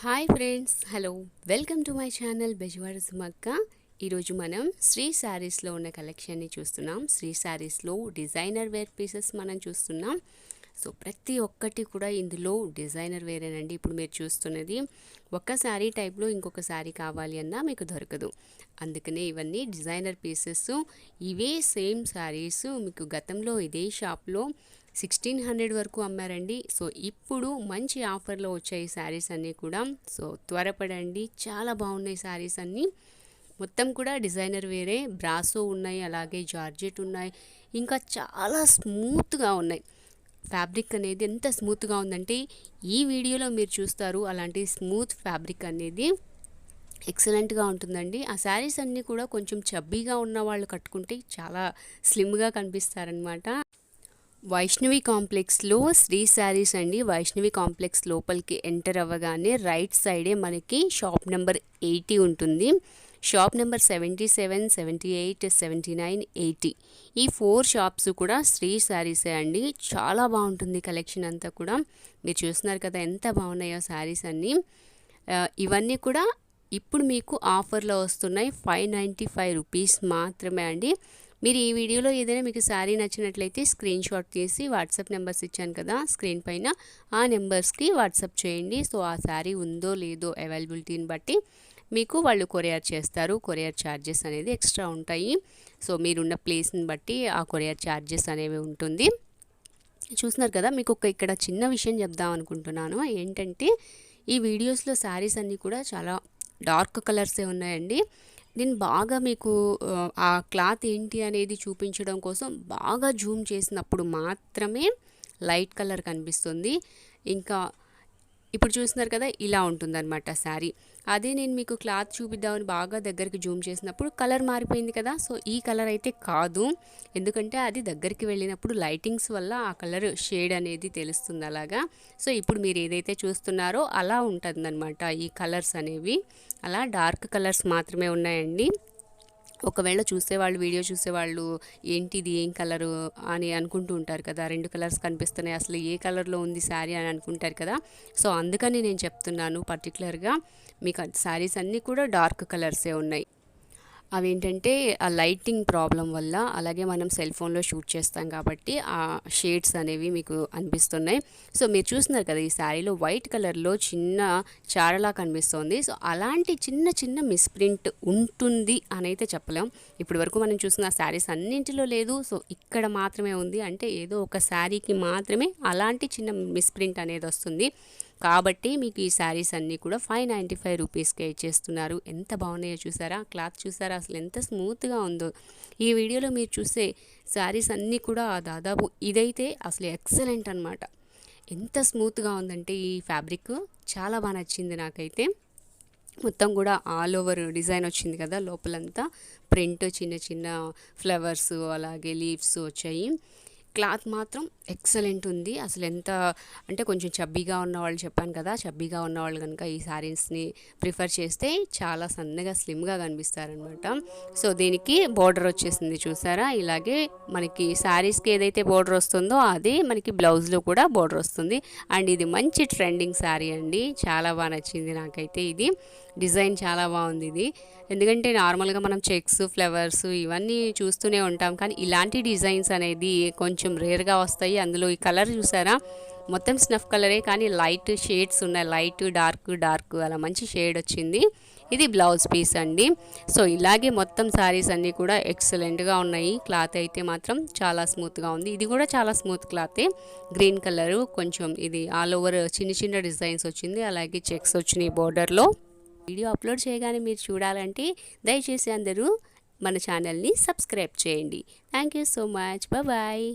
Hi friends, hello, welcome to my channel Bezawada Sumakka. ఈరోజు మనం శ్రీ శారీస్లో ఉన్న కలెక్షన్ని చూస్తున్నాం. శ్రీ శారీస్లో డిజైనర్ వేర్ పీసెస్ మనం చూస్తున్నాం. సో ప్రతి ఒక్కటి కూడా ఇందులో డిజైనర్ వేరేనండి. ఇప్పుడు మీరు చూస్తున్నది ఒక శారీ టైప్లో ఇంకొక శారీ కావాలి అన్నా మీకు దొరకదు. అందుకనే ఇవన్నీ డిజైనర్ పీసెస్. ఇవే సేమ్ శారీస్ మీకు గతంలో ఇదే షాప్లో 1600 వరకు అమ్మారండి. సో ఇప్పుడు మంచి ఆఫర్లో వచ్చాయి శారీస్ అన్నీ కూడా. సో త్వరపడండి, చాలా బాగున్నాయి శారీస్ అన్నీ. మొత్తం కూడా డిజైనర్ వేరే, బ్రాసో ఉన్నాయి, అలాగే జార్జెట్ ఉన్నాయి, ఇంకా చాలా స్మూత్గా ఉన్నాయి. ఫ్యాబ్రిక్ అనేది ఎంత స్మూత్గా ఉందంటే ఈ వీడియోలో మీరు చూస్తారు. అలాంటి స్మూత్ ఫ్యాబ్రిక్ అనేది ఎక్సలెంట్గా ఉంటుందండి. ఆ శారీస్ అన్నీ కూడా కొంచెం చబ్బీగా ఉన్న వాళ్ళు కట్టుకుంటే చాలా స్లిమ్గా కనిపిస్తారనమాట. వైష్ణవి కాంప్లెక్స్లో శ్రీ శారీస్ అండి. వైష్ణవి కాంప్లెక్స్ లోపలికి ఎంటర్ అవ్వగానే రైట్ సైడే మనకి షాప్ నెంబర్ 80 ఉంటుంది. షాప్ నెంబర్ 77, 78, 79, 80 ఈ 4 షాప్స్ కూడా శ్రీ శారీసే అండి. చాలా బాగుంటుంది కలెక్షన్ అంతా కూడా. మీరు చూస్తున్నారు కదా ఎంత బాగున్నాయో శారీస్ అన్నీ. ఇవన్నీ కూడా ఇప్పుడు మీకు ఆఫర్లో వస్తున్నాయి. 595 రూపీస్ మాత్రమే అండి. మీరు ఈ వీడియోలో ఏదైనా మీకు శారీ నచ్చినట్లయితే స్క్రీన్ షాట్ తీసి వాట్సాప్ నెంబర్స్ ఇచ్చాను కదా స్క్రీన్ పైన, ఆ నెంబర్స్కి వాట్సాప్ చేయండి. సో ఆ శారీ ఉందో లేదో అవైలబిలిటీని బట్టి మీకు వాళ్ళు కొరియర్ చేస్తారు. కొరియర్ ఛార్జెస్ అనేది ఎక్స్ట్రా ఉంటాయి. సో మీరున్న ప్లేస్ని బట్టి ఆ కొరియర్ ఛార్జెస్ అనేవి ఉంటుంది. చూస్తున్నారు కదా, మీకు ఇక్కడ చిన్న విషయం చెప్దాం అనుకుంటున్నాను. ఏంటంటే ఈ వీడియోస్లో శారీస్ అన్నీ కూడా చాలా డార్క్ కలర్సే ఉన్నాయండి. నేను బాగా మీకు ఆ క్లాత్ ఏంటి అనేది చూపించడం కోసం బాగా జూమ్ చేసినప్పుడు మాత్రమే లైట్ కలర్ కనిపిస్తుంది. ఇంకా ఇప్పుడు చూస్తున్నారు కదా ఇలా ఉంటుందన్నమాట శారీ. అదే నేను మీకు క్లాత్ చూపిద్దామని బాగా దగ్గరికి జూమ్ చేసినప్పుడు కలర్ మారిపోయింది కదా. సో ఈ కలర్ అయితే కాదు, ఎందుకంటే అది దగ్గరికి వెళ్ళినప్పుడు లైటింగ్స్ వల్ల ఆ కలర్ షేడ్ అనేది తెలుస్తుంది అలాగా. సో ఇప్పుడు మీరు ఏదైతే చూస్తున్నారో అలా ఉంటుందన్నమాట. ఈ కలర్స్ అనేవి అలా డార్క్ కలర్స్ మాత్రమే ఉన్నాయండి. ఒకవేళ చూసేవాళ్ళు, వీడియో చూసేవాళ్ళు ఏంటిది ఏం కలరు అని అనుకుంటూ ఉంటారు కదా. 2 కలర్స్ కనిపిస్తున్నాయి, అసలు ఏ కలర్లో ఉంది శారీ అని అనుకుంటారు కదా. సో అందుకని నేను చెప్తున్నాను పర్టికులర్గా మీకు శారీస్ అన్నీ కూడా డార్క్ కలర్సే ఉన్నాయి. అవేంటంటే ఆ లైటింగ్ ప్రాబ్లం వల్ల, అలాగే మనం సెల్ ఫోన్లో షూట్ చేస్తాం కాబట్టి ఆ షేడ్స్ అనేవి మీకు అనిపిస్తున్నాయి. సో మీరు చూస్తున్నారు కదా ఈ శారీలో వైట్ కలర్లో చిన్న చారలా కనిపిస్తుంది. సో అలాంటి చిన్న చిన్న మిస్ప్రింట్ ఉంటుంది అని అయితే చెప్పలేం. ఇప్పటి వరకు మనం చూసిన శారీస్ అన్నింటిలో లేదు. సో ఇక్కడ మాత్రమే ఉంది. అంటే ఏదో ఒక శారీకి మాత్రమే అలాంటి చిన్న మిస్ప్రింట్ అనేది వస్తుంది. కాబట్టి మీకు ఈ శారీస్ అన్నీ కూడా 595 రూపీస్కే ఇచ్చేస్తున్నారు. ఎంత బాగున్నాయో చూసారా, క్లాత్ చూసారా అసలు ఎంత స్మూత్గా ఉందో. ఈ వీడియోలో మీరు చూసే శారీస్ అన్నీ కూడా దాదాపు ఇదైతే అసలు ఎక్సలెంట్ అనమాట. ఎంత స్మూత్గా ఉందంటే ఈ ఫ్యాబ్రిక్ చాలా బాగా నచ్చింది నాకైతే. మొత్తం కూడా ఆల్ ఓవర్ డిజైన్ వచ్చింది కదా, లోపలంతా ప్రింట్ చిన్న చిన్న ఫ్లవర్స్ అలాగే లీవ్స్ వచ్చాయి. క్లాత్ మాత్రం ఎక్సలెంట్ ఉంది. అసలు ఎంత అంటే కొంచెం చబ్బీగా ఉన్నవాళ్ళు, చెప్పాను కదా చబ్బీగా ఉన్నవాళ్ళు కనుక ఈ శారీస్ని ప్రిఫర్ చేస్తే చాలా సన్నగా స్లిమ్గా కనిపిస్తారనమాట. సో దీనికి బోర్డర్ వచ్చేసింది చూసారా. ఇలాగే మనకి శారీస్కి ఏదైతే బోర్డర్ వస్తుందో అదే మనకి బ్లౌజ్లో కూడా బోర్డర్ వస్తుంది. అండ్ ఇది మంచి ట్రెండింగ్ శారీ అండి. చాలా బాగా నచ్చింది నాకైతే. ఇది డిజైన్ చాలా బాగుంది ఇది. ఎందుకంటే నార్మల్గా మనం చెక్స్, ఫ్లవర్స్ ఇవన్నీ చూస్తూనే ఉంటాం, కానీ ఇలాంటి డిజైన్స్ అనేది కొంచెం రేర్గా వస్తాయి. అందులో ఈ కలర్ చూసారా, మొత్తం స్నఫ్ కలరే కానీ లైట్ షేడ్స్ ఉన్నాయి. లైట్ డార్క్ డార్క్ అలా మంచి షేడ్ వచ్చింది. ఇది బ్లౌజ్ పీస్ అండి. సో ఇలాగే మొత్తం శారీస్ అన్నీ కూడా ఎక్సలెంట్గా ఉన్నాయి. క్లాత్ అయితే మాత్రం చాలా స్మూత్గా ఉంది. ఇది కూడా చాలా స్మూత్ క్లాతే. గ్రీన్ కలరు కొంచెం ఇది ఆల్ ఓవర్ చిన్న చిన్న డిజైన్స్ వచ్చింది, అలాగే చెక్స్ వచ్చినాయి బోర్డర్లో. వీడియో అప్లోడ్ చేయగానే మీరు చూడాలంటే దయచేసి అందరూ మన ఛానల్ని సబ్స్క్రైబ్ చేయండి. Thank you so much. Bye.